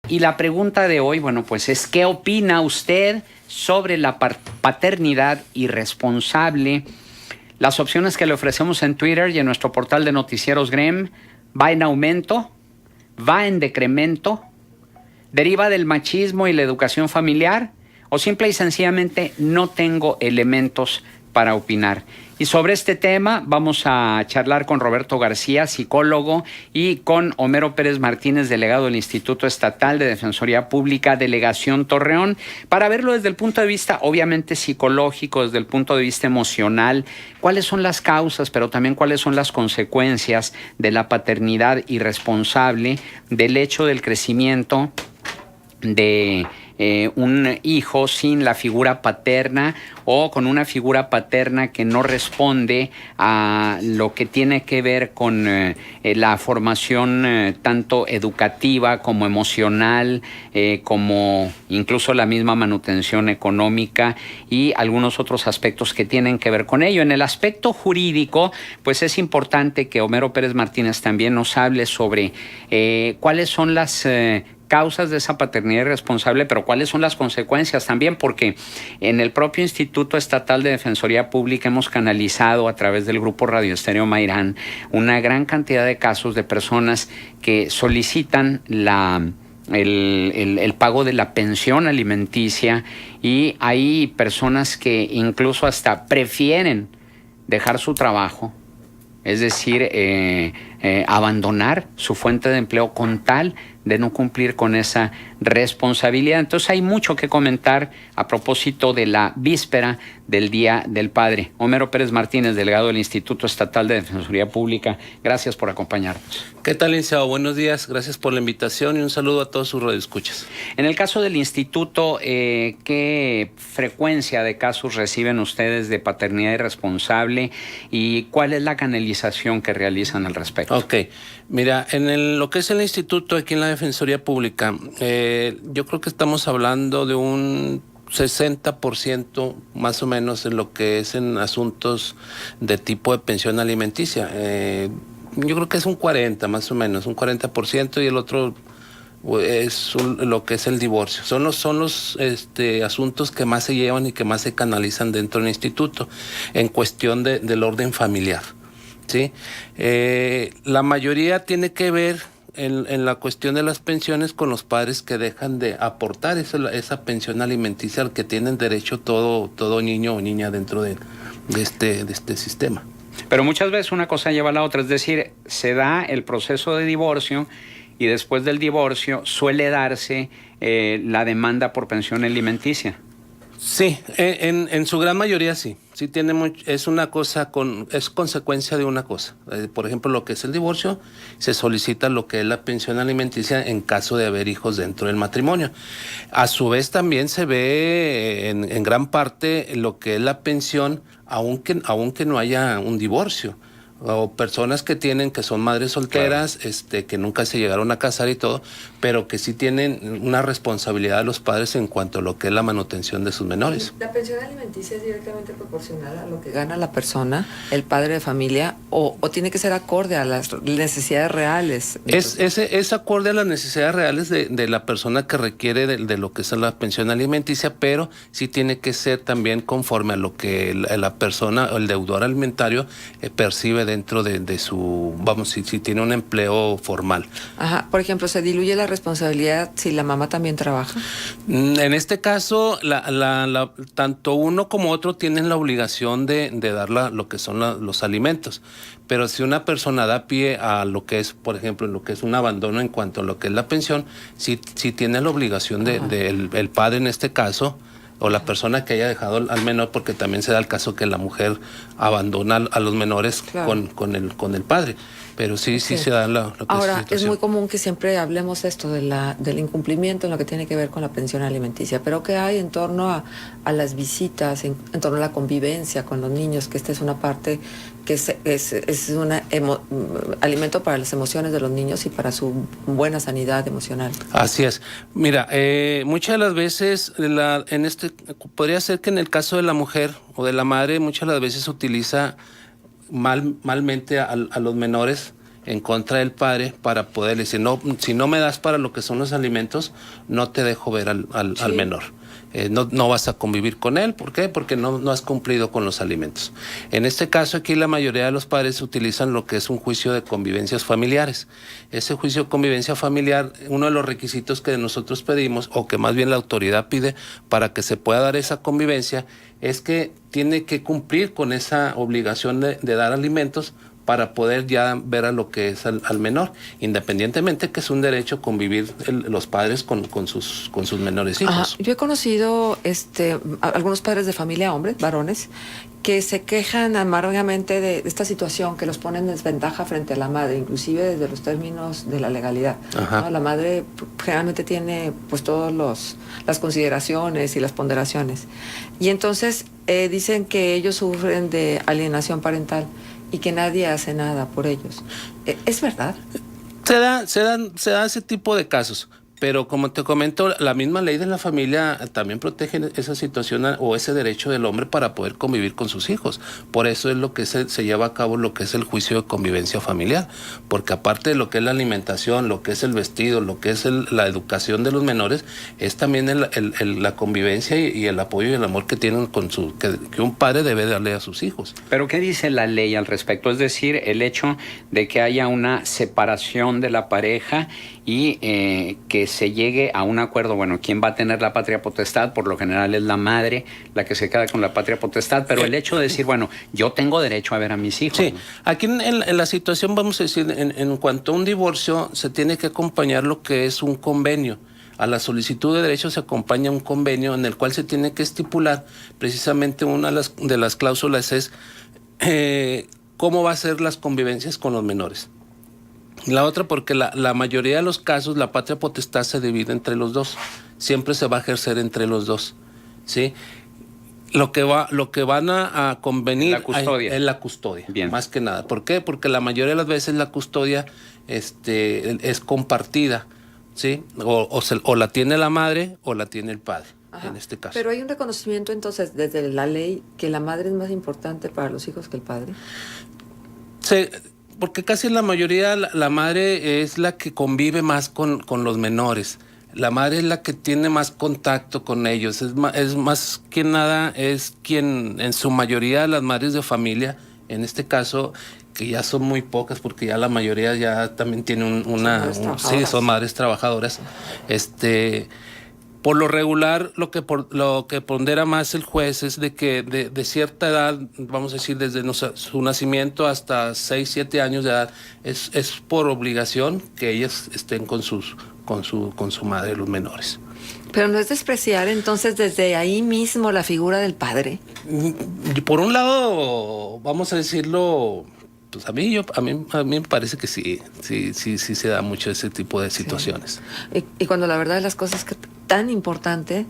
Y la pregunta de hoy, bueno, pues es ¿qué opina usted sobre la paternidad irresponsable? Las opciones que le ofrecemos en Twitter y en nuestro portal de noticieros GREM: va en aumento, va en decremento, deriva del machismo y la educación familiar, o simple y sencillamente no tengo elementos para opinar. Y sobre este tema vamos a charlar con Roberto García, psicólogo, y con Homero Pérez Martínez, delegado del Instituto Estatal de Defensoría Pública, Delegación Torreón, para verlo desde el punto de vista obviamente psicológico, desde el punto de vista emocional, cuáles son las causas, pero también cuáles son las consecuencias de la paternidad irresponsable, del hecho del crecimiento de un hijo sin la figura paterna o con una figura paterna que no responde a lo que tiene que ver con la formación tanto educativa como emocional, como incluso la misma manutención económica y algunos otros aspectos que tienen que ver con ello. En el aspecto jurídico, pues es importante que Homero Pérez Martínez también nos hable sobre cuáles son las causas de esa paternidad irresponsable, pero cuáles son las consecuencias también, porque en el propio Instituto Estatal de Defensoría Pública hemos canalizado a través del grupo Radio Estéreo Mairán una gran cantidad de casos de personas que solicitan el pago de la pensión alimenticia, y hay personas que incluso hasta prefieren dejar su trabajo, es decir, abandonar su fuente de empleo con tal de no cumplir con esa responsabilidad. Entonces hay mucho que comentar a propósito de la víspera del Día del Padre. Homero Pérez Martínez, delegado del Instituto Estatal de Defensoría Pública, gracias por acompañarnos. ¿Qué tal, licenciado? Buenos días, gracias por la invitación y un saludo a todos sus radioescuchas. En el caso del instituto, ¿qué frecuencia de casos reciben ustedes de paternidad irresponsable y cuál es la canalización que realizan al respecto? Ok, mira, lo que es el instituto aquí en la Defensoría Pública, yo creo que estamos hablando de un 60% más o menos en lo que es en asuntos de tipo de pensión alimenticia. Yo creo que es un 40 más o menos, un 40%, y el otro es lo que es el divorcio. Son los asuntos que más se llevan y que más se canalizan dentro del instituto en cuestión del orden familiar, ¿sí? La mayoría tiene que ver en la cuestión de las pensiones con los padres que dejan de aportar esa pensión alimenticia al que tienen derecho todo niño o niña dentro de este sistema. Pero muchas veces una cosa lleva a la otra, es decir, se da el proceso de divorcio y después del divorcio suele darse la demanda por pensión alimenticia. Sí, en su gran mayoría sí. Sí tiene es una cosa es consecuencia de una cosa. Por ejemplo, lo que es el divorcio, se solicita lo que es la pensión alimenticia en caso de haber hijos dentro del matrimonio. A su vez también se ve en gran parte lo que es la pensión, aunque no haya un divorcio. O personas que son madres solteras, claro, que nunca se llegaron a casar y todo, pero que sí tienen una responsabilidad de los padres en cuanto a lo que es la manutención de sus menores. ¿La pensión alimenticia es directamente proporcional a lo que gana la persona, el padre de familia, o tiene que ser acorde a las necesidades reales? Es acorde a las necesidades reales de la persona que requiere de lo que es la pensión alimenticia, pero sí tiene que ser también conforme a lo que la persona o el deudor alimentario percibe dentro de su, vamos, si tiene un empleo formal. Ajá, por ejemplo, ¿se diluye la responsabilidad si la mamá también trabaja? En este caso, tanto uno como otro tienen la obligación de dar lo que son los alimentos, pero si una persona da pie a lo que es, por ejemplo, lo que es un abandono en cuanto a lo que es la pensión, sí tiene la obligación el padre en este caso, o la persona que haya dejado al menor, porque también se da el caso que la mujer abandona a los menores, claro, con el padre. Pero sí se da la Ahora, es muy común que siempre hablemos esto del incumplimiento en lo que tiene que ver con la pensión alimenticia, pero ¿qué hay en torno a las visitas, en torno a la convivencia con los niños? Que esta es una parte que es un alimento para las emociones de los niños y para su buena sanidad emocional. Así es. Mira, muchas de las veces, podría ser que en el caso de la mujer o de la madre, muchas de las veces se utiliza malmente a los menores en contra del padre para poder decir, no, si no me das para lo que son los alimentos, no te dejo ver al menor. No vas a convivir con él. ¿Por qué? Porque no has cumplido con los alimentos. En este caso aquí la mayoría de los padres utilizan lo que es un juicio de convivencias familiares. Ese juicio de convivencia familiar, uno de los requisitos que nosotros pedimos, o que más bien la autoridad pide para que se pueda dar esa convivencia, es que tiene que cumplir con esa obligación de dar alimentos para poder ya ver a lo que es al menor, independientemente que es un derecho convivir los padres con sus menores hijos. Yo he conocido algunos padres de familia, hombres, varones, que se quejan amargamente de esta situación que los pone en desventaja frente a la madre, inclusive desde los términos de la legalidad, ¿no? La madre generalmente tiene pues todas las consideraciones y las ponderaciones. Y entonces dicen que ellos sufren de alienación parental y que nadie hace nada por ellos. ¿Es verdad? Se da ese tipo de casos, pero como te comento, la misma ley de la familia también protege esa situación o ese derecho del hombre para poder convivir con sus hijos. Por eso es lo que se lleva a cabo lo que es el juicio de convivencia familiar, porque aparte de lo que es la alimentación, lo que es el vestido, lo que es la educación de los menores, es también la convivencia y el apoyo y el amor que tienen que un padre debe darle a sus hijos. ¿Pero qué dice la ley al respecto? Es decir, el hecho de que haya una separación de la pareja y que se llegue a un acuerdo, bueno, ¿quién va a tener la patria potestad? Por lo general es la madre la que se queda con la patria potestad, pero el hecho de decir, bueno, yo tengo derecho a ver a mis hijos. Sí, ¿no? aquí en la situación, vamos a decir, en cuanto a un divorcio, se tiene que acompañar lo que es un convenio. A la solicitud de derechos se acompaña un convenio en el cual se tiene que estipular, precisamente una de las cláusulas es cómo va a ser las convivencias con los menores. La otra, porque la mayoría de los casos la patria potestad se divide entre los dos. Siempre se va a ejercer entre los dos, ¿sí? Lo que van a convenir la custodia. Es la custodia. Bien. Más que nada. ¿Por qué? Porque la mayoría de las veces la custodia es compartida, ¿sí? O la tiene la madre o la tiene el padre. Ajá. En este caso. Pero hay un reconocimiento entonces desde la ley que la madre es más importante para los hijos que el padre. Sí. Porque casi en la mayoría la madre es la que convive más con los menores. La madre es la que tiene más contacto con ellos. Es más que nada, es quien, en su mayoría, las madres de familia, en este caso, que ya son muy pocas, porque ya la mayoría ya también tiene son madres trabajadoras. Por lo regular, lo que pondera más el juez es de que de cierta edad, vamos a decir desde su nacimiento hasta 6, 7 años de edad, es por obligación que ellas estén con su madre, los menores. Pero no es despreciar entonces desde ahí mismo la figura del padre. Por un lado, vamos a decirlo, pues a mí me parece que sí se da mucho ese tipo de situaciones. Sí. Y cuando la verdad de las cosas es que tan importante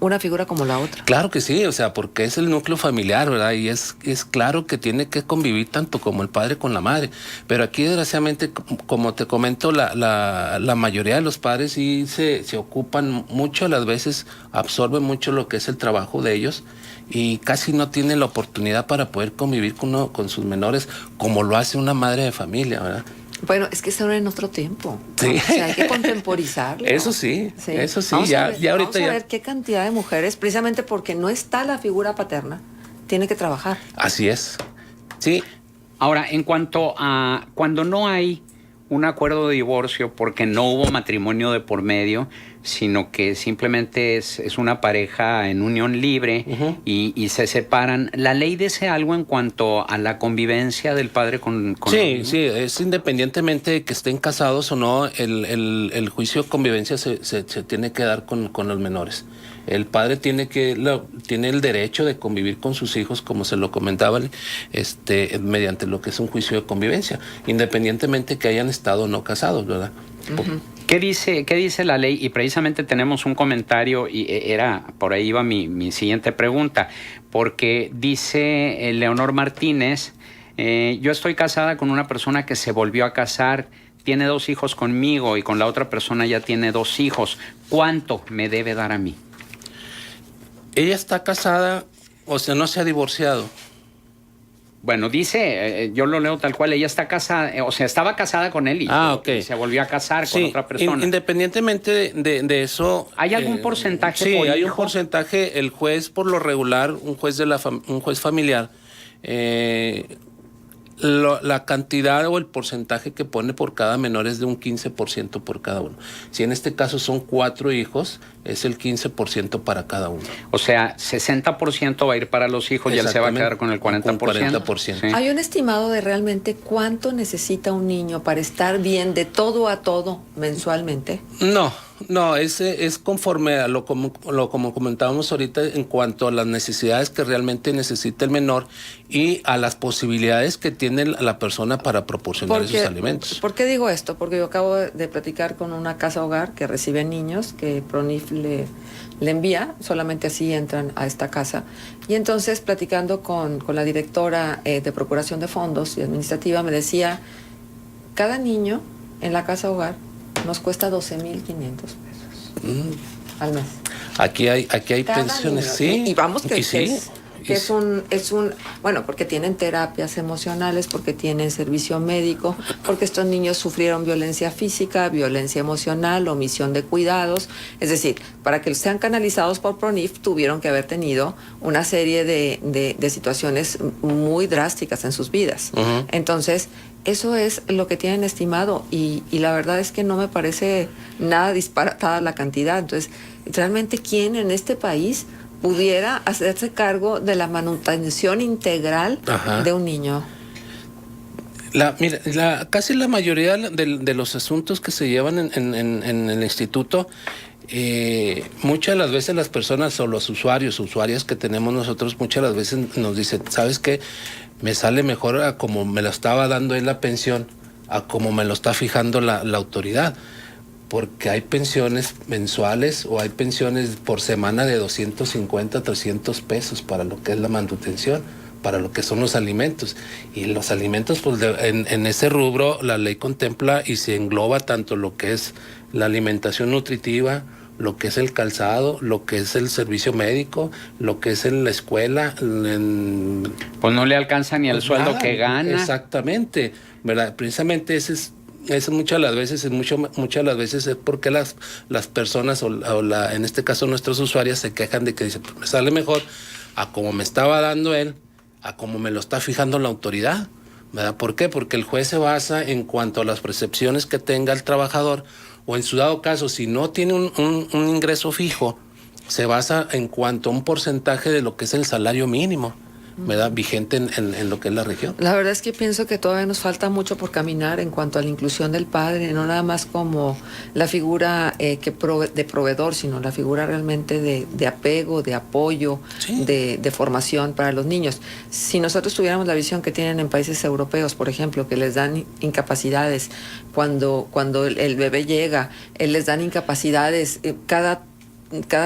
una figura como la otra. Claro que sí, o sea, porque es el núcleo familiar, ¿verdad? Y es claro que tiene que convivir tanto como el padre con la madre. Pero aquí, desgraciadamente, como te comento, la mayoría de los padres sí se ocupan mucho, a las veces absorben mucho lo que es el trabajo de ellos y casi no tienen la oportunidad para poder convivir con sus menores como lo hace una madre de familia, ¿verdad? Bueno, es que es ahora en otro tiempo. Sí. O sea, hay que contemporizarlo. Eso sí. Vamos a ver qué cantidad de mujeres, precisamente porque no está la figura paterna, tiene que trabajar. Así es. Sí. Ahora, en cuanto a cuando no hay un acuerdo de divorcio porque no hubo matrimonio de por medio, sino que simplemente es una pareja en unión libre y se separan. ¿La ley dice algo en cuanto a la convivencia del padre con sí, es independientemente de que estén casados o no, el juicio de convivencia se tiene que dar con los menores. El padre tiene el derecho de convivir con sus hijos, como se lo comentaban, mediante lo que es un juicio de convivencia, independientemente que hayan estado o no casados, ¿verdad? ¿Qué dice la ley? Y precisamente tenemos un comentario y por ahí iba mi siguiente pregunta, porque dice Leonor Martínez, yo estoy casada con una persona que se volvió a casar, tiene 2 hijos conmigo y con la otra persona ya tiene 2 hijos. ¿Cuánto me debe dar a mí? Ella está casada, o sea, no se ha divorciado. Bueno, dice, yo lo leo tal cual, ella está casada, o sea, estaba casada con él y se volvió a casar con otra persona. Independientemente de eso... ¿Hay algún porcentaje sí, por hay hijo? Un porcentaje. El juez, por lo regular, un juez familiar, la cantidad o el porcentaje que pone por cada menor es de un 15% por cada uno. Si en este caso son 4 hijos, es el 15% para cada uno. O sea, 60% va a ir para los hijos y él se va a quedar con el 40%. 40%. Sí. ¿Hay un estimado de realmente cuánto necesita un niño para estar bien de todo a todo mensualmente? No, ese es conforme a como comentábamos ahorita, en cuanto a las necesidades que realmente necesita el menor y a las posibilidades que tiene la persona para proporcionar esos alimentos. ¿Por qué digo esto? Porque yo acabo de platicar con una casa hogar que recibe niños que PRONIF le envía, solamente así entran a esta casa. Y entonces, platicando con la directora de Procuración de Fondos y Administrativa, me decía, cada niño en la casa hogar nos cuesta 12,500 pesos al mes. Aquí hay pensiones, niño. sí. Y vamos que sí. Es un bueno, porque tienen terapias emocionales, porque tienen servicio médico, porque estos niños sufrieron violencia física, violencia emocional, omisión de cuidados. Es decir, para que sean canalizados por PRONIF tuvieron que haber tenido una serie de situaciones muy drásticas en sus vidas. Uh-huh. Entonces, eso es lo que tienen estimado y la verdad es que no me parece nada disparatada la cantidad. Entonces, realmente, ¿quién en este país pudiera hacerse cargo de la manutención integral de un niño? Casi la mayoría de los asuntos que se llevan en el instituto, muchas de las veces las personas o los usuarias que tenemos nosotros, muchas de las veces nos dicen, ¿sabes qué? Me sale mejor a como me lo estaba dando él la pensión, a como me lo está fijando la autoridad. Porque hay pensiones mensuales o hay pensiones por semana de 250, 300 pesos para lo que es la manutención, para lo que son los alimentos. Y los alimentos, pues en ese rubro la ley contempla y se engloba tanto lo que es la alimentación nutritiva, lo que es el calzado, lo que es el servicio médico, lo que es en la escuela. Pues no le alcanza ni el sueldo que gana. Exactamente, ¿verdad? Precisamente ese es muchas de las veces es porque las personas en este caso nuestros usuarios se quejan de que dicen, pues me sale mejor a como me estaba dando él, a como me lo está fijando la autoridad, ¿verdad? ¿Por qué? Porque el juez se basa en cuanto a las percepciones que tenga el trabajador o en su dado caso, si no tiene un ingreso fijo, se basa en cuanto a un porcentaje de lo que es el salario mínimo, ¿verdad? Vigente en lo que es la región. La verdad es que pienso que todavía nos falta mucho por caminar en cuanto a la inclusión del padre, no nada más como la figura de proveedor, sino la figura realmente de apego, de apoyo, sí, de formación para los niños. Si nosotros tuviéramos la visión que tienen en países europeos, por ejemplo, que les dan incapacidades cuando el bebé llega, les dan incapacidades cada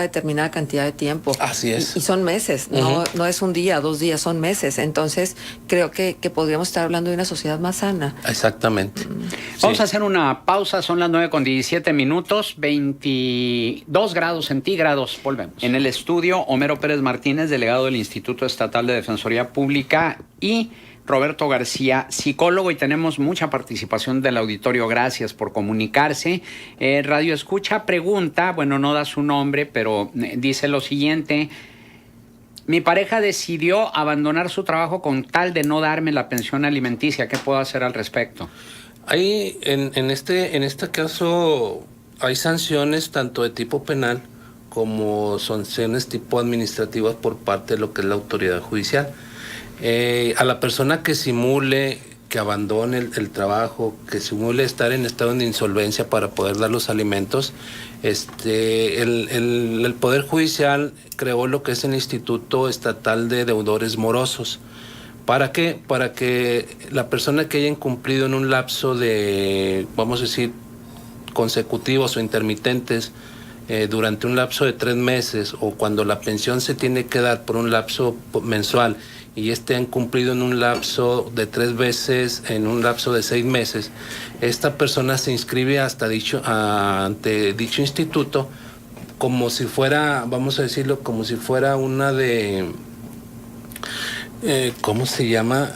determinada cantidad de tiempo. Así es. Y son meses, no es un día, 2 días, son meses. Entonces, creo que podríamos estar hablando de una sociedad más sana. Exactamente. Vamos a hacer una pausa, son las 9:17, 22 grados centígrados. Volvemos. En el estudio, Homero Pérez Martínez, delegado del Instituto Estatal de Defensoría Pública, y Roberto García, psicólogo, y tenemos mucha participación del auditorio. Gracias por comunicarse. Radio Escucha pregunta, bueno, no da su nombre, pero dice lo siguiente: mi pareja decidió abandonar su trabajo con tal de no darme la pensión alimenticia. ¿Qué puedo hacer al respecto? Ahí, en este caso, hay sanciones tanto de tipo penal como sanciones tipo administrativas por parte de lo que es la autoridad judicial. A la persona que simule que abandone el trabajo, que simule estar en estado de insolvencia para poder dar los alimentos, el Poder Judicial creó lo que es el Instituto Estatal de Deudores Morosos. ¿Para qué? Para que la persona que haya incumplido en un lapso de, vamos a decir, consecutivos o intermitentes, durante un lapso de 3 meses, o cuando la pensión se tiene que dar por un lapso mensual y han cumplido en un lapso de 3 veces, en un lapso de 6 meses, esta persona se inscribe ante dicho instituto como si fuera, vamos a decirlo, como si fuera una ¿Cómo se llama?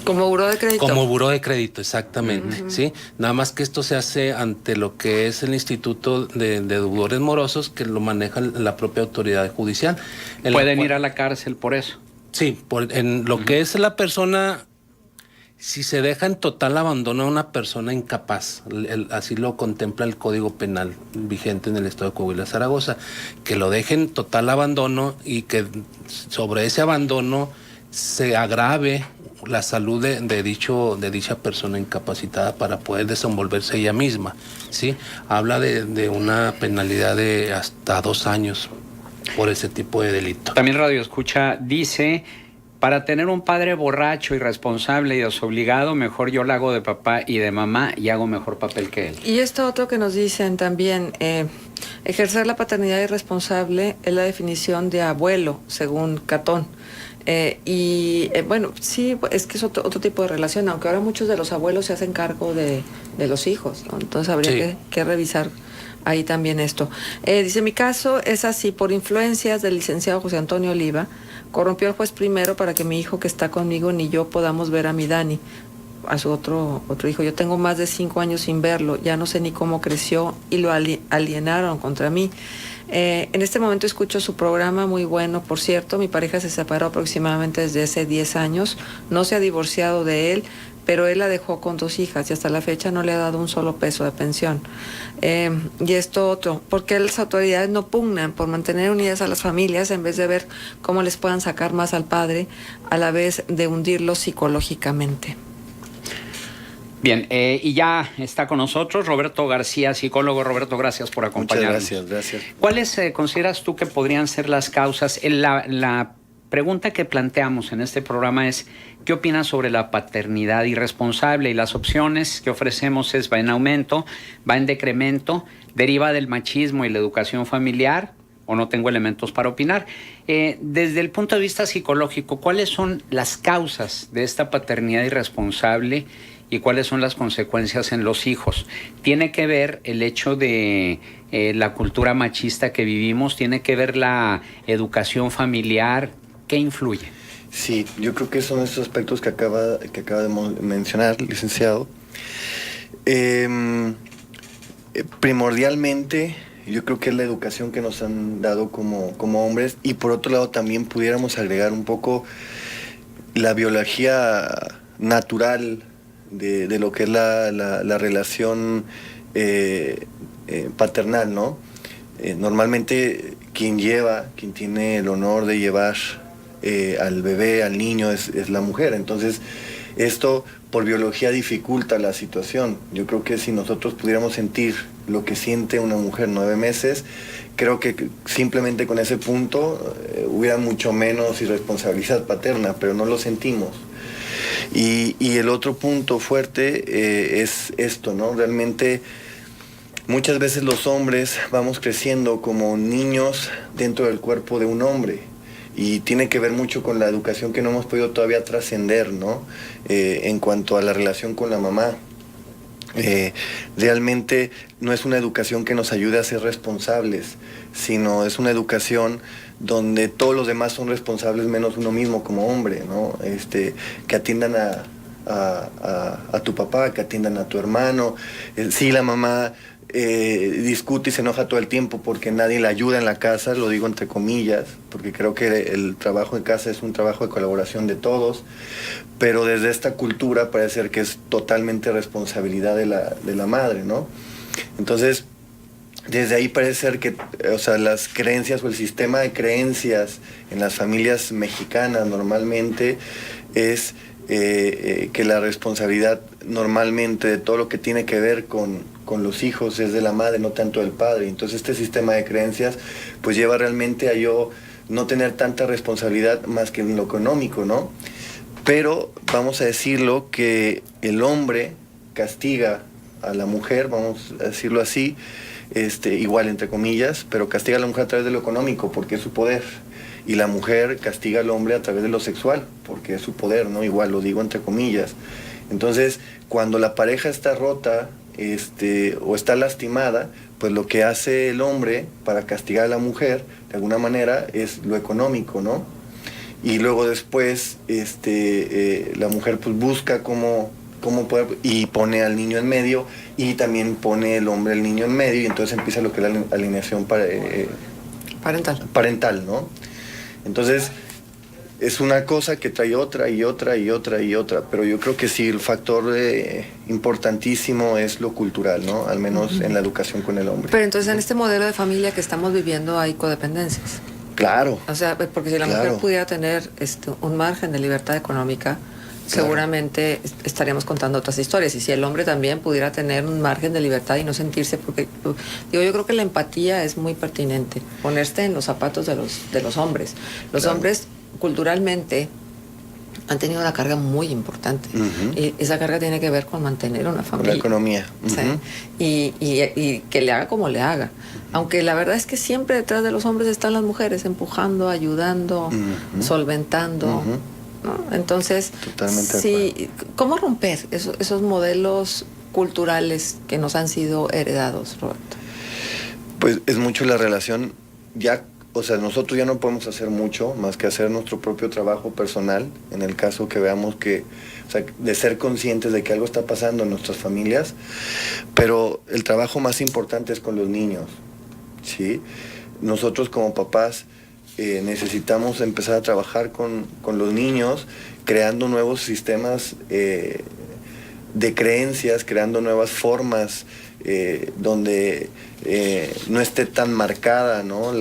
Como buró de crédito. Como buró de crédito, exactamente, ¿sí? Nada más que esto se hace ante lo que es el Instituto de Deudores Morosos, que lo maneja la propia autoridad judicial. Pueden ir a la cárcel por eso. Sí, en lo que es la persona, si se deja en total abandono a una persona incapaz, así lo contempla el Código Penal vigente en el estado de Coahuila, Zaragoza, que lo dejen en total abandono y que sobre ese abandono se agrave la salud de dicha persona incapacitada para poder desenvolverse ella misma, ¿sí? Habla de una penalidad de hasta 2 años por ese tipo de delito. También Radio Escucha dice: para tener un padre borracho, irresponsable y desobligado, mejor yo la hago de papá y de mamá y hago mejor papel que él. Y esto otro que nos dicen también, ejercer la paternidad irresponsable es la definición de abuelo, según Catón. Bueno, sí, es que es otro tipo de relación, aunque ahora muchos de los abuelos se hacen cargo de los hijos, ¿no? Entonces habría que revisar ahí también esto. Dice, mi caso es así: por influencias del licenciado José Antonio Oliva, corrompió al juez primero para que mi hijo que está conmigo ni yo podamos ver a mi Dani, a su otro hijo. Yo tengo más de 5 años sin verlo, ya no sé ni cómo creció y lo alienaron contra mí. En este momento escucho su programa, muy bueno, por cierto. Mi pareja se separó aproximadamente desde hace 10 años, no se ha divorciado de él, pero él la dejó con 2 hijas y hasta la fecha no le ha dado un solo peso de pensión. Y esto otro, ¿por qué las autoridades no pugnan por mantener unidas a las familias en vez de ver cómo les puedan sacar más al padre a la vez de hundirlo psicológicamente? Bien, y ya está con nosotros Roberto García, psicólogo. Roberto, gracias por acompañarnos. Muchas gracias. ¿Cuáles consideras tú que podrían ser las causas? La pregunta que planteamos en este programa es: ¿qué opinas sobre la paternidad irresponsable? Y las opciones que ofrecemos es: va en aumento, va en decremento, deriva del machismo y la educación familiar, o no tengo elementos para opinar. Desde el punto de vista psicológico, ¿cuáles son las causas de esta paternidad irresponsable y cuáles son las consecuencias en los hijos? ¿Tiene que ver el hecho de la cultura machista que vivimos? ¿Tiene que ver la educación familiar? ¿Qué influye? Sí, yo creo que son esos aspectos que acaba de mencionar, licenciado. Primordialmente, yo creo que es la educación que nos han dado como hombres, y por otro lado también pudiéramos agregar un poco la biología natural de lo que es la relación paternal, ¿no? Normalmente quien tiene el honor de llevar al bebé, al niño, es la mujer. Entonces esto por biología dificulta la situación. Yo creo que si nosotros pudiéramos sentir lo que siente una mujer 9 meses, creo que simplemente con ese punto hubiera mucho menos irresponsabilidad paterna, pero no lo sentimos. Y el otro punto fuerte es esto, ¿no? Realmente muchas veces los hombres vamos creciendo como niños dentro del cuerpo de un hombre, y tiene que ver mucho con la educación que no hemos podido todavía trascender, ¿no? En cuanto a la relación con la mamá. Realmente no es una educación que nos ayude a ser responsables, sino es una educación donde todos los demás son responsables menos uno mismo como hombre, ¿no? Que atiendan a tu papá, que atiendan a tu hermano. Sí, la mamá discute y se enoja todo el tiempo porque nadie la ayuda en la casa, lo digo entre comillas, porque creo que el trabajo en casa es un trabajo de colaboración de todos, pero desde esta cultura parece ser que es totalmente responsabilidad de la madre, ¿no? Entonces, desde ahí parece ser que, o sea, las creencias o el sistema de creencias en las familias mexicanas normalmente es que la responsabilidad normalmente de todo lo que tiene que ver con los hijos es de la madre, no tanto del padre. Entonces este sistema de creencias pues lleva realmente a yo no tener tanta responsabilidad más que en lo económico, ¿no? Pero vamos a decirlo que el hombre castiga a la mujer, vamos a decirlo así, igual entre comillas, pero castiga a la mujer a través de lo económico porque es su poder. Y la mujer castiga al hombre a través de lo sexual, porque es su poder, ¿no? Igual lo digo entre comillas. Entonces, cuando la pareja está rota, o está lastimada, pues lo que hace el hombre para castigar a la mujer, de alguna manera, es lo económico, ¿no? y luego después la mujer pues busca cómo poder, y pone al niño en medio, y también pone el hombre al niño en medio, y entonces empieza lo que es la alineación parental, ¿no? Entonces es una cosa que trae otra y otra y otra y otra, pero yo creo que sí, el factor importantísimo es lo cultural, ¿no? Al menos en la educación con el hombre. Pero entonces en este modelo de familia que estamos viviendo hay codependencias. Claro. O sea, porque si la mujer pudiera tener un margen de libertad económica, seguramente estaríamos contando otras historias. Y si el hombre también pudiera tener un margen de libertad y no sentirse, porque yo creo que la empatía es muy pertinente, ponerse en los zapatos de los hombres. Los hombres culturalmente han tenido una carga muy importante. Y esa carga tiene que ver con mantener una familia. Con la economía. ¿Sí? Y que le haga como le haga. Aunque la verdad es que siempre detrás de los hombres están las mujeres, empujando, ayudando, solventando. ¿No? Entonces, totalmente sí, ¿cómo romper esos modelos culturales que nos han sido heredados, Roberto? Pues es mucho la relación, o sea, nosotros ya no podemos hacer mucho más que hacer nuestro propio trabajo personal, en el caso que veamos que, o sea, de ser conscientes de que algo está pasando en nuestras familias, pero el trabajo más importante es con los niños, ¿sí? Nosotros como papás necesitamos empezar a trabajar con los niños, creando nuevos sistemas de creencias, creando nuevas formas donde no esté tan marcada, ¿no?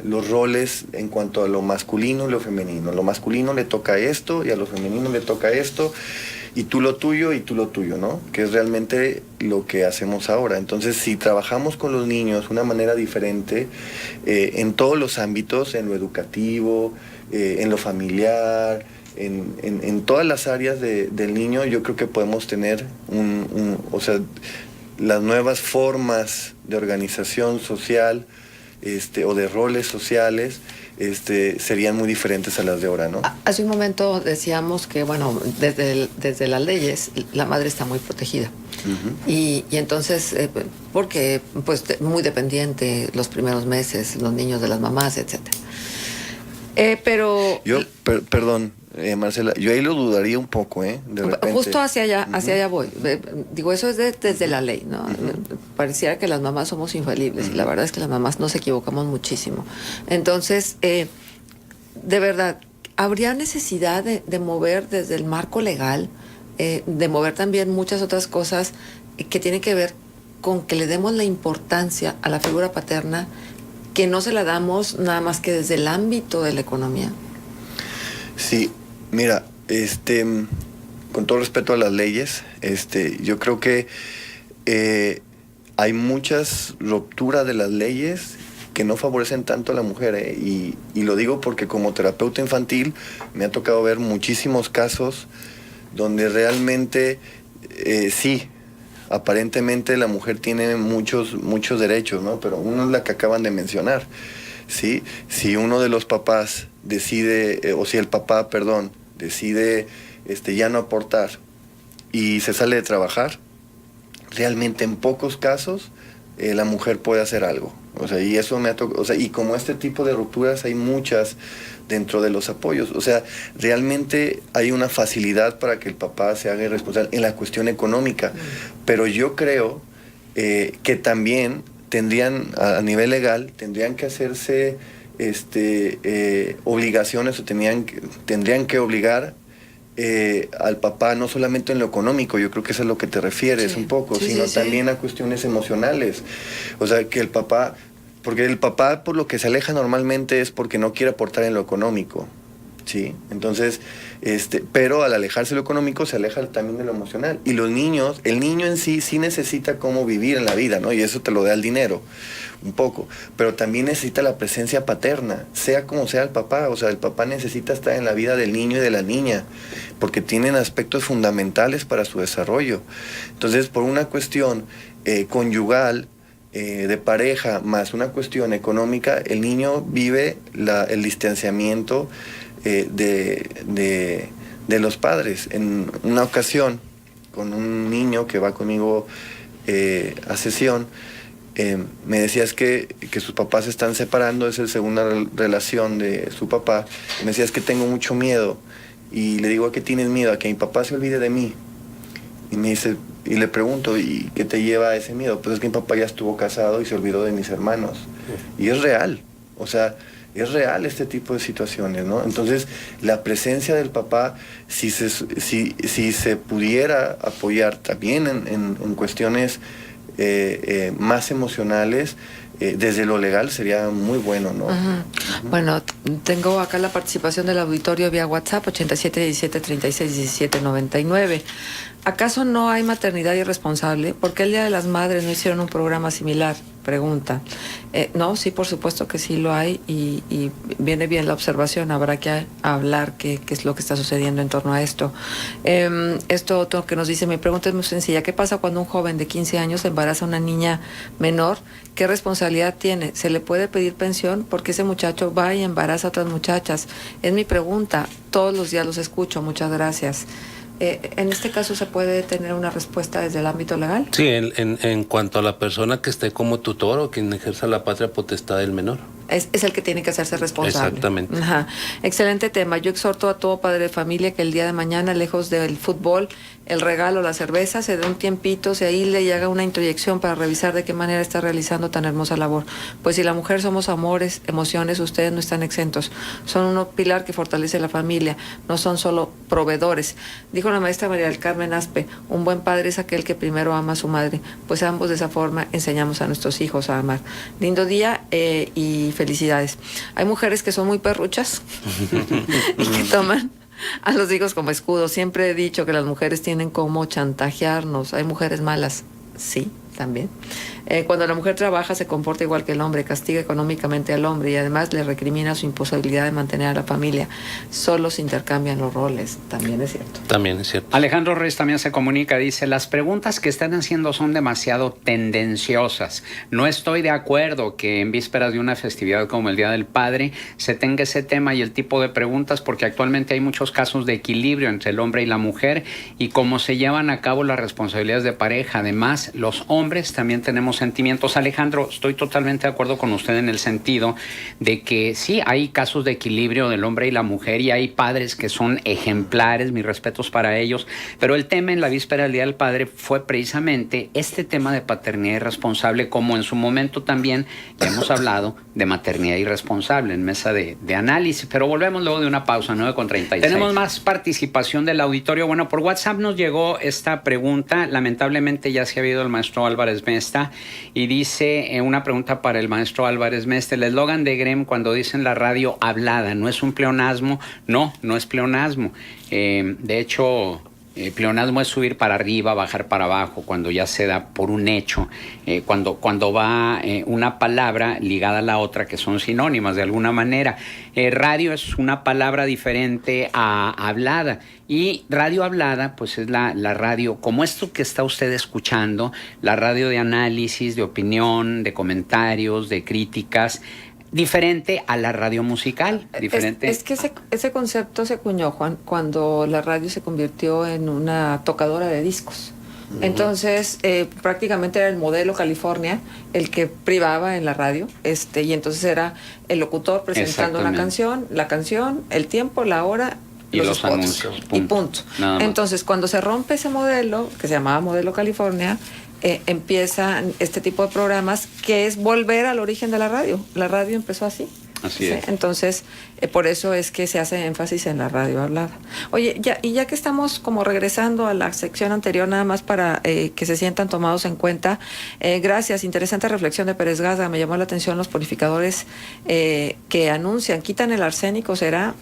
Los roles en cuanto a lo masculino y lo femenino. Lo masculino le toca esto y a lo femenino le toca esto, y tú lo tuyo y tú lo tuyo, ¿no? Que es realmente lo que hacemos ahora. Entonces, si trabajamos con los niños de una manera diferente, en todos los ámbitos, en lo educativo, en lo familiar, en todas las áreas del niño, yo creo que podemos tener o sea, las nuevas formas de organización social o de roles sociales serían muy diferentes a las de ahora, ¿no? Hace un momento decíamos que, bueno, desde las leyes la madre está muy protegida. Y entonces, porque pues muy dependiente los primeros meses, los niños de las mamás, etcétera. Pero... Perdón, Marcela, yo ahí lo dudaría un poco, de repente. Justo hacia allá voy. Digo, eso es desde la ley, ¿no? Pareciera que las mamás somos infalibles, y la verdad es que las mamás nos equivocamos muchísimo. Entonces, de verdad, ¿habría necesidad de mover desde el marco legal, de mover también muchas otras cosas que tienen que ver con que le demos la importancia a la figura paterna, que no se la damos nada más que desde el ámbito de la economía? Sí, mira, con todo respeto a las leyes, yo creo que hay muchas rupturas de las leyes que no favorecen tanto a la mujer, y lo digo porque como terapeuta infantil me ha tocado ver muchísimos casos donde realmente sí, aparentemente la mujer tiene muchos derechos, ¿no? Pero uno es la que acaban de mencionar, ¿sí? Si uno de los papás decide, o si el papá, perdón, decide ya no aportar y se sale de trabajar, realmente en pocos casos la mujer puede hacer algo. O sea, y eso me ha tocado, o sea, y como este tipo de rupturas hay muchas dentro de los apoyos. O sea, realmente hay una facilidad para que el papá se haga responsable en la cuestión económica. Pero yo creo que también tendrían, a nivel legal, tendrían que hacerse obligaciones, o tendrían que obligar al papá, no solamente en lo económico, yo creo que eso es a lo que te refieres, sí, un poco, sí, sino también a cuestiones emocionales. O sea, que el papá, porque el papá por lo que se aleja normalmente es porque no quiere aportar en lo económico, ¿sí? Entonces, pero al alejarse de lo económico se aleja también de lo emocional. Y los niños, el niño en sí necesita cómo vivir en la vida, ¿no? Y eso te lo da el dinero, un poco. Pero también necesita la presencia paterna, sea como sea el papá. O sea, el papá necesita estar en la vida del niño y de la niña, porque tienen aspectos fundamentales para su desarrollo. Entonces, por una cuestión conyugal, de pareja, más una cuestión económica, el niño vive el distanciamiento de los padres. En una ocasión, con un niño que va conmigo a sesión, me decías que sus papás se están separando, es la segunda relación de su papá. Me decías que tengo mucho miedo. Y le digo, ¿a qué tienes miedo? A que mi papá se olvide de mí. Y me dice, y le pregunto, ¿y qué te lleva a ese miedo? Pues es que mi papá ya estuvo casado y se olvidó de mis hermanos. Y es real, o sea, es real este tipo de situaciones, ¿no? Entonces, la presencia del papá, si se pudiera apoyar también en cuestiones más emocionales, desde lo legal sería muy bueno, ¿no? Bueno, tengo acá la participación del auditorio vía WhatsApp 8717361799. ¿Acaso no hay maternidad irresponsable? ¿Por qué el Día de las Madres no hicieron un programa similar? Pregunta. No, sí, por supuesto que sí lo hay y viene bien la observación. Habrá que hablar qué es lo que está sucediendo en torno a esto. Esto otro que nos dice, mi pregunta es muy sencilla. ¿Qué pasa cuando un joven de 15 años embaraza a una niña menor? ¿Qué responsabilidad tiene? ¿Se le puede pedir pensión? Porque ese muchacho va y embaraza a otras muchachas. Es mi pregunta. Todos los días los escucho. Muchas gracias. ¿En este caso se puede tener una respuesta desde el ámbito legal? Sí, en cuanto a la persona que esté como tutor o quien ejerza la patria potestad del menor. Es el que tiene que hacerse responsable. Exactamente. Ajá. Excelente tema. Yo exhorto a todo padre de familia que el día de mañana, lejos del fútbol, el regalo, la cerveza, se dé un tiempito, se aísle y haga una introyección para revisar de qué manera está realizando tan hermosa labor. Pues si la mujer somos amores, emociones, ustedes no están exentos. Son un pilar que fortalece la familia, no son solo proveedores. Dijo la maestra María del Carmen Aspe, un buen padre es aquel que primero ama a su madre, pues ambos de esa forma enseñamos a nuestros hijos a amar. Lindo día y felicidades. Hay mujeres que son muy perruchas y que toman a los hijos como escudo. Siempre he dicho que las mujeres tienen como chantajearnos. Hay mujeres malas, sí, también. Cuando la mujer trabaja se comporta igual que el hombre, castiga económicamente al hombre y además le recrimina su imposibilidad de mantener a la familia. Solo se intercambian los roles, también es cierto. También es cierto. Alejandro Reyes también se comunica, dice, las preguntas que están haciendo son demasiado tendenciosas. No estoy de acuerdo que en vísperas de una festividad como el Día del Padre se tenga ese tema y el tipo de preguntas, porque actualmente hay muchos casos de equilibrio entre el hombre y la mujer y cómo se llevan a cabo las responsabilidades de pareja. Además, los hombres también tenemos sentimientos. Alejandro, estoy totalmente de acuerdo con usted en el sentido de que sí, hay casos de equilibrio del hombre y la mujer y hay padres que son ejemplares, mis respetos para ellos, pero el tema en la víspera del Día del Padre fue precisamente este tema de paternidad irresponsable, como en su momento también ya hemos hablado de maternidad irresponsable en mesa de análisis, pero volvemos luego de una pausa, 9:36. Tenemos más participación del auditorio. Bueno, por WhatsApp nos llegó esta pregunta, lamentablemente ya se ha habido el maestro Álvarez Mesta, y dice una pregunta para el maestro Álvarez Mesta. El eslogan de GREM cuando dicen la radio hablada, ¿no es un pleonasmo? No, no es pleonasmo. De hecho, pleonasmo es subir para arriba, bajar para abajo, cuando ya se da por un hecho, cuando va una palabra ligada a la otra, que son sinónimas de alguna manera. Radio es una palabra diferente a hablada, y radio hablada pues es la radio como esto que está usted escuchando, la radio de análisis, de opinión, de comentarios, de críticas, diferente a la radio musical, diferente. Es que ese concepto se acuñó, Juan, cuando la radio se convirtió en una tocadora de discos. Entonces, prácticamente era el modelo California el que privaba en la radio, y entonces era el locutor presentando la canción, el tiempo, la hora y los spots, anuncios, punto. y punto. Entonces, cuando se rompe ese modelo, que se llamaba modelo California, empieza este tipo de programas que es volver al origen de la radio. La radio empezó así. Así es. Entonces, por eso es que se hace énfasis en la radio hablada. Oye, ya que estamos como regresando a la sección anterior, nada más para que se sientan tomados en cuenta, gracias, interesante reflexión de Pérez Gasga, me llamó la atención los purificadores que anuncian, quitan el arsénico, ¿será?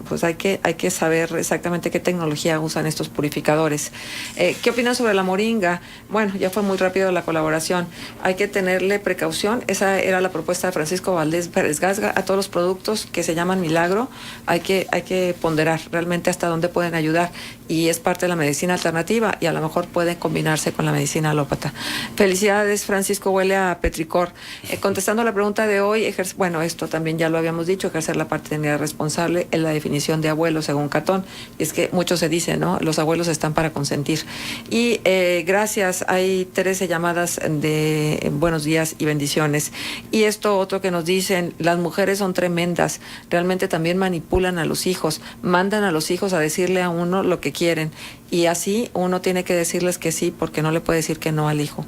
Pues hay que saber exactamente qué tecnología usan estos purificadores. ¿Qué opinan sobre la moringa? Bueno, ya fue muy rápido la colaboración, hay que tenerle precaución, esa era la propuesta de Francisco Valdés Pérez Gasga. A todos nuevos productos que se llaman Milagro, hay que ponderar realmente hasta dónde pueden ayudar, y es parte de la medicina alternativa y a lo mejor pueden combinarse con la medicina alópata. Felicidades, Francisco, huele a petricor. Contestando la pregunta de hoy, bueno, esto también ya lo habíamos dicho, ejercer la paternidad responsable es la definición de abuelo según Catón, y es que mucho se dice, ¿no? Los abuelos están para consentir. Y gracias, hay 13 llamadas de buenos días y bendiciones. Y esto otro que nos dicen, las mujeres son tremendas, realmente también manipulan a los hijos, mandan a los hijos a decirle a uno lo que quieren, y así uno tiene que decirles que sí, porque no le puede decir que no al hijo.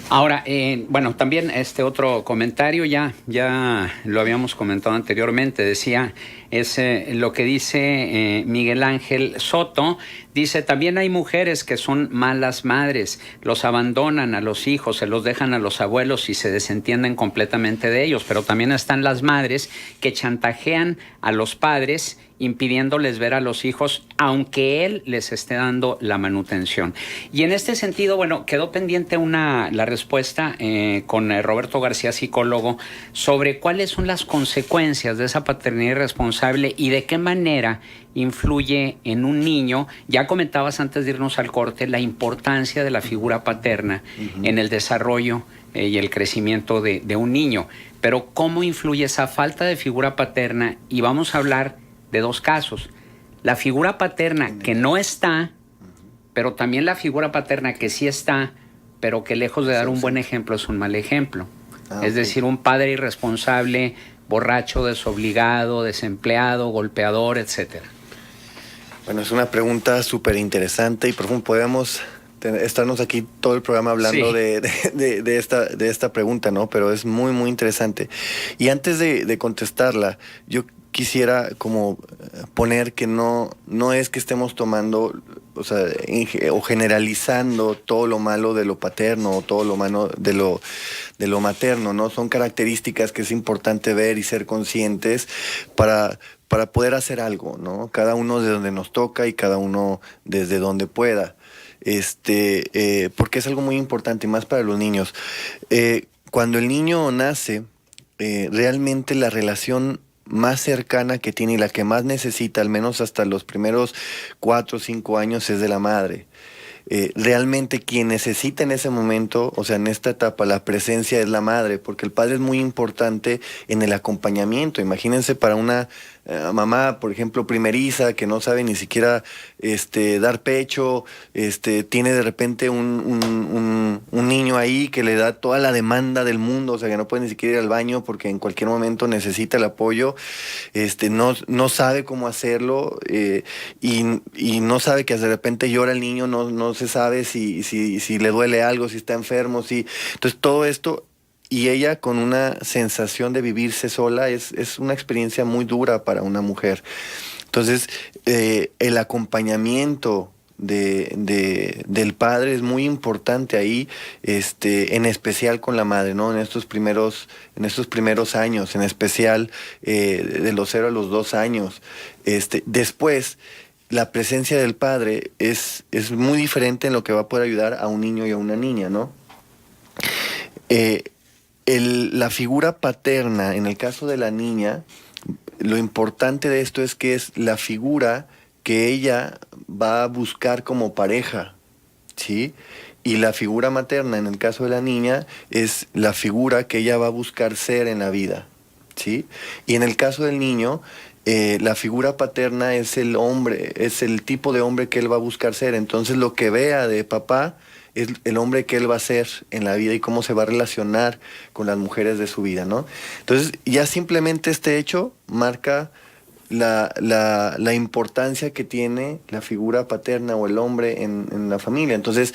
Ahora, bueno, también este otro comentario ya lo habíamos comentado anteriormente, decía, es lo que dice Miguel Ángel Soto, dice, también hay mujeres que son malas madres, los abandonan a los hijos, se los dejan a los abuelos y se desentienden completamente de ellos, pero también están las madres que chantajean a los padres impidiéndoles ver a los hijos, aunque él les esté dando la manutención. Y en este sentido, bueno, quedó pendiente la respuesta con Roberto García, psicólogo, sobre cuáles son las consecuencias de esa paternidad irresponsable y de qué manera influye en un niño. Ya comentabas antes de irnos al corte la importancia de la figura paterna en el desarrollo y el crecimiento de un niño, pero ¿cómo influye esa falta de figura paterna? Y vamos a hablar de dos casos, la figura paterna que no está, pero también la figura paterna que sí está, pero que lejos de dar un buen ejemplo es un mal ejemplo. Es decir, un padre irresponsable, borracho, desobligado, desempleado, golpeador, etcétera. Bueno, es una pregunta súper interesante y profunda. Podemos estarnos aquí todo el programa hablando de esta pregunta, ¿no? Pero es muy, muy interesante. Y antes de contestarla, yo quisiera como poner que no es que estemos tomando, o sea, o generalizando todo lo malo de lo paterno o todo lo malo de lo materno, ¿no? Son características que es importante ver y ser conscientes para poder hacer algo, ¿no? Cada uno de donde nos toca y cada uno desde donde pueda. Porque es algo muy importante y más para los niños. Cuando el niño nace, realmente la relación más cercana que tiene y la que más necesita, al menos hasta los primeros 4 o 5 años, es de la madre. Realmente quien necesita en ese momento, o sea, en esta etapa, la presencia es la madre, porque el padre es muy importante en el acompañamiento. Imagínense para una mamá, por ejemplo, primeriza, que no sabe ni siquiera dar pecho, tiene de repente un niño ahí que le da toda la demanda del mundo, o sea, que no puede ni siquiera ir al baño porque en cualquier momento necesita el apoyo, no sabe cómo hacerlo, y no sabe que de repente llora el niño, no se sabe si le duele algo, si está enfermo, entonces todo esto. Y ella con una sensación de vivirse sola es una experiencia muy dura para una mujer. Entonces, el acompañamiento del padre es muy importante ahí, en especial con la madre, ¿no? En estos primeros años, en especial de los 0 a los 2 años. Después, la presencia del padre es muy diferente en lo que va a poder ayudar a un niño y a una niña, ¿no? La figura paterna, en el caso de la niña, lo importante de esto es que es la figura que ella va a buscar como pareja, ¿sí? Y la figura materna, en el caso de la niña, es la figura que ella va a buscar ser en la vida, ¿sí? Y en el caso del niño, la figura paterna es el hombre, es el tipo de hombre que él va a buscar ser. Entonces, lo que vea de papá es el hombre que él va a ser en la vida y cómo se va a relacionar con las mujeres de su vida, ¿no? Entonces, ya simplemente este hecho marca la importancia que tiene la figura paterna o el hombre en la familia. Entonces,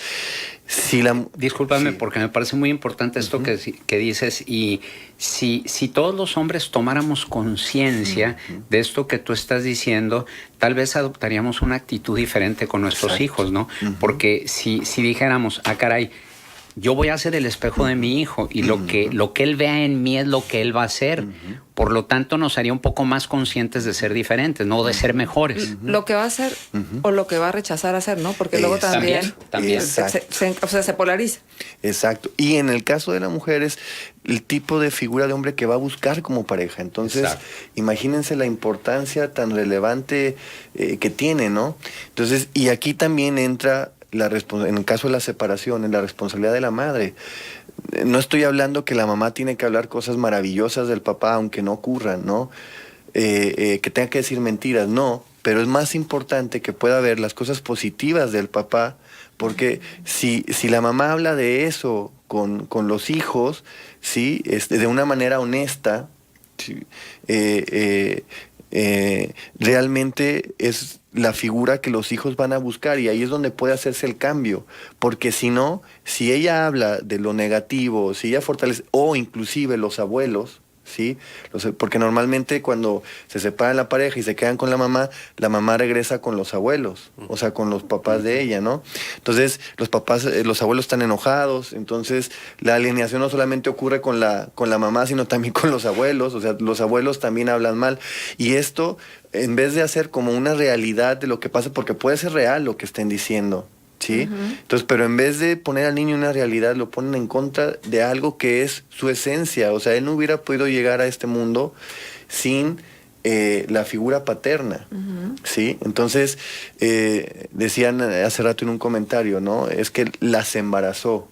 Discúlpame, porque me parece muy importante esto que dices, y si todos los hombres tomáramos conciencia de esto que tú estás diciendo, tal vez adoptaríamos una actitud diferente con nuestros hijos, ¿no? Porque si dijéramos, caray, yo voy a ser el espejo de mi hijo y lo que él vea en mí es lo que él va a hacer. Por lo tanto, nos haría un poco más conscientes de ser diferentes, no de ser mejores. Lo que va a hacer o lo que va a rechazar hacer, ¿no? Porque luego también se polariza. Exacto. Y en el caso de la mujer es el tipo de figura de hombre que va a buscar como pareja. Entonces, imagínense la importancia tan relevante que tiene, ¿no? Entonces, y aquí también entra en el caso de la separación, en la responsabilidad de la madre. No estoy hablando que la mamá tiene que hablar cosas maravillosas del papá, aunque no ocurran, ¿no? Que tenga que decir mentiras, no. Pero es más importante que pueda ver las cosas positivas del papá, porque si la mamá habla de eso con los hijos, ¿sí? De una manera honesta, ¿sí? Realmente es la figura que los hijos van a buscar, y ahí es donde puede hacerse el cambio, porque si no, si ella habla de lo negativo, si ella fortalece, o inclusive los abuelos, ¿sí? Porque normalmente cuando se separan la pareja y se quedan con la mamá regresa con los abuelos, o sea, con los papás de ella, ¿no? Entonces, los abuelos están enojados, entonces la alienación no solamente ocurre con la mamá, sino también con los abuelos, o sea, los abuelos también hablan mal, y esto, en vez de hacer como una realidad de lo que pasa, porque puede ser real lo que estén diciendo, ¿sí? Entonces, pero en vez de poner al niño una realidad, lo ponen en contra de algo que es su esencia. O sea, él no hubiera podido llegar a este mundo sin la figura paterna, ¿sí? Entonces, decían hace rato en un comentario, ¿no? Es que las embarazó.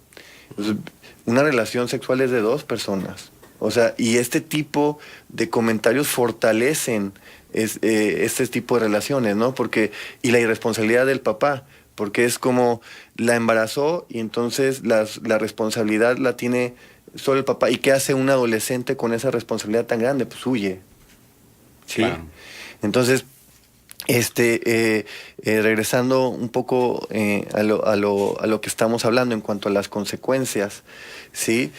Entonces, una relación sexual es de dos personas. O sea, y este tipo de comentarios fortalecen este tipo de relaciones, ¿no? Y la irresponsabilidad del papá, porque es como la embarazó y entonces la responsabilidad la tiene solo el papá. ¿Y qué hace un adolescente con esa responsabilidad tan grande? Pues huye. ¿Sí? Claro. Entonces, regresando un poco a lo que estamos hablando en cuanto a las consecuencias, ¿sí?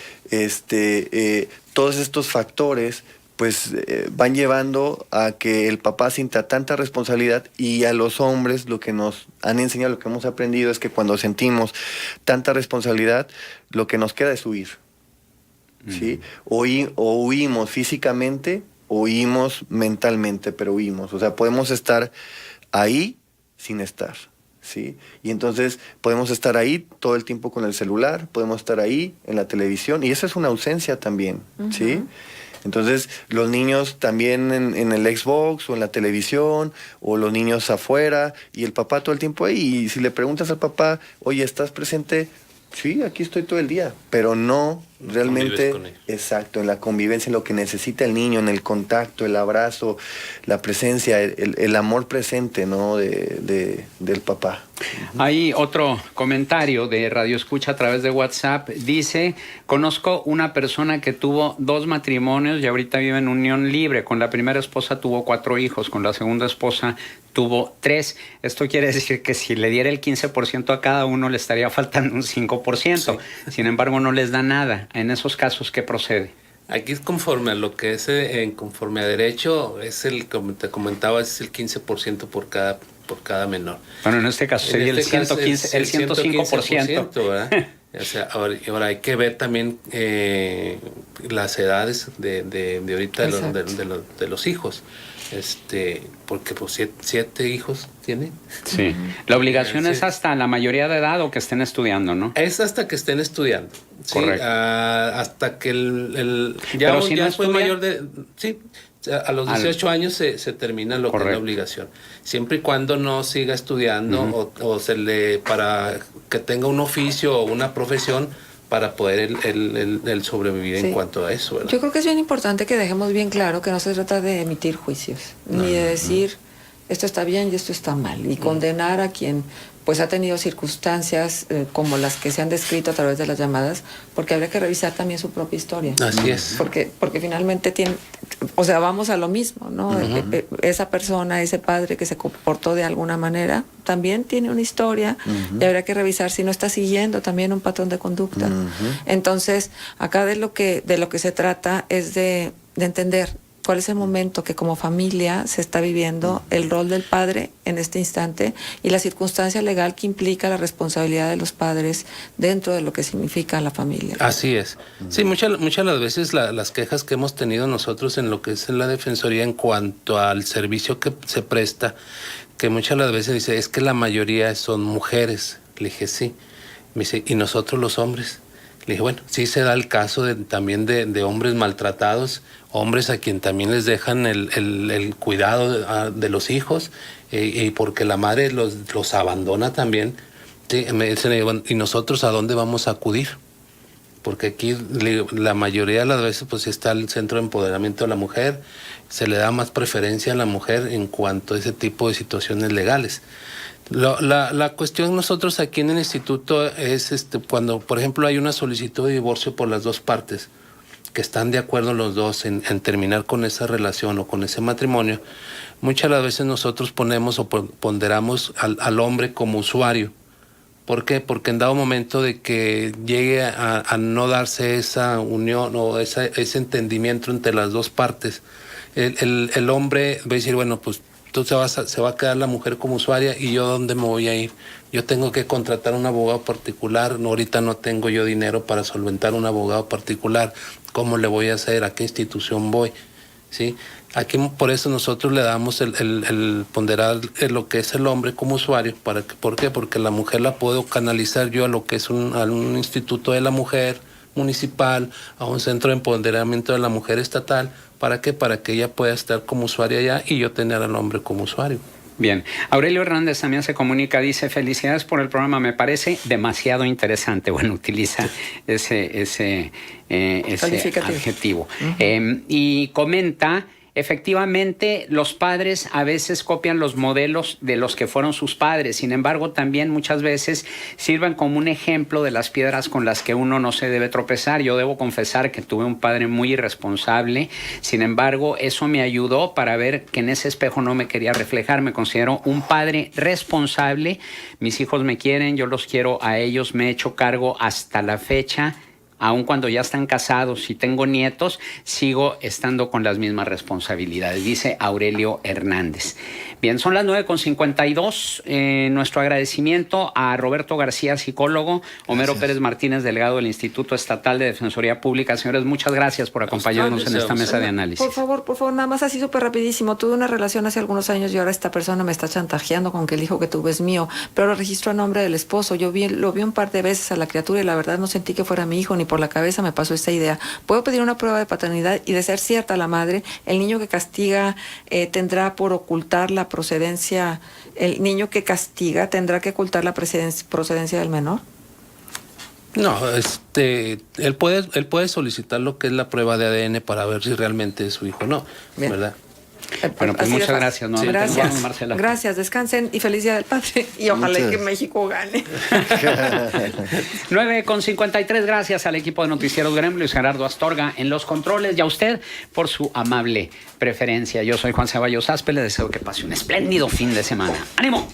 Todos estos factores pues van llevando a que el papá sienta tanta responsabilidad, y a los hombres lo que nos han enseñado, lo que hemos aprendido es que cuando sentimos tanta responsabilidad, lo que nos queda es huir, ¿sí? O huimos físicamente o huimos mentalmente, pero huimos. O sea, podemos estar ahí sin estar, ¿sí? Y entonces podemos estar ahí todo el tiempo con el celular, podemos estar ahí en la televisión, y eso es una ausencia también, ¿sí? Entonces, los niños también en el Xbox o en la televisión, o los niños afuera, y el papá todo el tiempo ahí. Y si le preguntas al papá, oye, ¿estás presente? Sí, aquí estoy todo el día, pero no realmente, exacto, en la convivencia, en lo que necesita el niño, en el contacto, el abrazo, la presencia, el amor presente, ¿no? del papá. Hay otro comentario de Radio Escucha a través de WhatsApp. Dice: conozco una persona que tuvo 2 matrimonios y ahorita vive en unión libre. Con la primera esposa tuvo 4 hijos, con la segunda esposa tuvo 3. Esto quiere decir que si le diera el 15% a cada uno, le estaría faltando un 5%. Sí. Sin embargo, no les da nada. En esos casos, ¿qué procede? Aquí es conforme a lo que es, conforme a derecho, como te comentaba, es el 15% por cada menor. Bueno, en este caso sería el 105%. ¿Verdad? O sea, ahora hay que ver también las edades de ahorita de los hijos. Porque pues 7 hijos tiene. Sí. La obligación es hasta la mayoría de edad o que estén estudiando, ¿no? Es hasta que estén estudiando. Correcto. Sí, hasta que Pero si no fue mayor de... Sí, a los 18 años se termina lo que es la obligación. Siempre y cuando no siga estudiando o para que tenga un oficio o una profesión para poder el sobrevivir en cuanto a eso, ¿verdad? Yo creo que es bien importante que dejemos bien claro que no se trata de emitir juicios, ni de decir esto está bien y esto está mal, y condenar a quien pues ha tenido circunstancias como las que se han descrito a través de las llamadas, porque habría que revisar también su propia historia. Así es. Porque finalmente vamos a lo mismo, ¿no? Esa persona, ese padre que se comportó de alguna manera, también tiene una historia, y habría que revisar si no está siguiendo también un patrón de conducta. Entonces, acá de lo que se trata es de entender cuál es el momento que como familia se está viviendo, el rol del padre en este instante y la circunstancia legal que implica la responsabilidad de los padres dentro de lo que significa la familia. Así es. Sí, muchas de las veces las quejas que hemos tenido nosotros en lo que es en la Defensoría en cuanto al servicio que se presta, que muchas de las veces dice, es que la mayoría son mujeres. Le dije, sí. Me dice, ¿y nosotros los hombres? Le dije, bueno, sí se da el caso también de hombres maltratados, hombres a quien también les dejan el cuidado de los hijos, y porque la madre los abandona también. Sí, me dicen, bueno, ¿y nosotros a dónde vamos a acudir? Porque aquí la mayoría de las veces pues está el Centro de Empoderamiento de la Mujer, se le da más preferencia a la mujer en cuanto a ese tipo de situaciones legales. La cuestión nosotros aquí en el instituto es cuando, por ejemplo, hay una solicitud de divorcio por las dos partes, que están de acuerdo los dos en terminar con esa relación o con ese matrimonio, muchas de las veces nosotros ponemos o ponderamos al hombre como usuario. ¿Por qué? Porque en dado momento de que llegue a no darse esa unión o ese entendimiento entre las dos partes, el hombre va a decir, bueno, pues entonces se va a quedar la mujer como usuaria y yo ¿dónde me voy a ir? Yo tengo que contratar un abogado particular, no, ahorita no tengo yo dinero para solventar un abogado particular, ¿cómo le voy a hacer? ¿A qué institución voy? ¿Sí? Aquí por eso nosotros le damos el ponderar lo que es el hombre como usuario. ¿Por qué? Porque la mujer la puedo canalizar yo a lo que es a un instituto de la mujer municipal, a un centro de empoderamiento de la mujer estatal. ¿Para qué? Para que ella pueda estar como usuaria allá y yo tener al hombre como usuario. Bien, Aurelio Hernández también se comunica, dice, felicidades por el programa, me parece demasiado interesante. Bueno, utiliza ese adjetivo. Y comenta, efectivamente, los padres a veces copian los modelos de los que fueron sus padres. Sin embargo, también muchas veces sirven como un ejemplo de las piedras con las que uno no se debe tropezar. Yo debo confesar que tuve un padre muy irresponsable. Sin embargo, eso me ayudó para ver que en ese espejo no me quería reflejar. Me considero un padre responsable. Mis hijos me quieren, yo los quiero a ellos. Me he hecho cargo hasta la fecha. Aun cuando ya están casados y tengo nietos, sigo estando con las mismas responsabilidades, dice Aurelio Hernández. Bien, son las 9:52. Nuestro agradecimiento a Roberto García, psicólogo, Homero Gracias. Pérez Martínez, delegado del Instituto Estatal de Defensoría Pública. Señores, muchas gracias por acompañarnos en esta mesa de análisis. Por favor, nada más así súper rapidísimo. Tuve una relación hace algunos años y ahora esta persona me está chantajeando con que el hijo que tuve es mío, pero lo registró a nombre del esposo. Lo vi un par de veces a la criatura y la verdad no sentí que fuera mi hijo, ni por la cabeza me pasó esta idea. ¿Puedo pedir una prueba de paternidad y de ser cierta la madre? ¿El niño que castiga tendrá por ocultar la procedencia? ¿El niño que castiga tendrá que ocultar la procedencia del menor? No, él puede solicitar lo que es la prueba de ADN para ver si realmente es su hijo o no, Bien. ¿verdad? Bueno, pues muchas gracias. Sí, Gracias, Marcela. Gracias, descansen y feliz Día del Padre. Y ojalá Muchas. que México gane. 9:53, gracias al equipo de Noticieros Grem, Luis Gerardo Astorga en los controles y a usted por su amable preferencia. Yo soy Juan Ceballos Aspe, le deseo que pase un espléndido fin de semana. ¡Ánimo!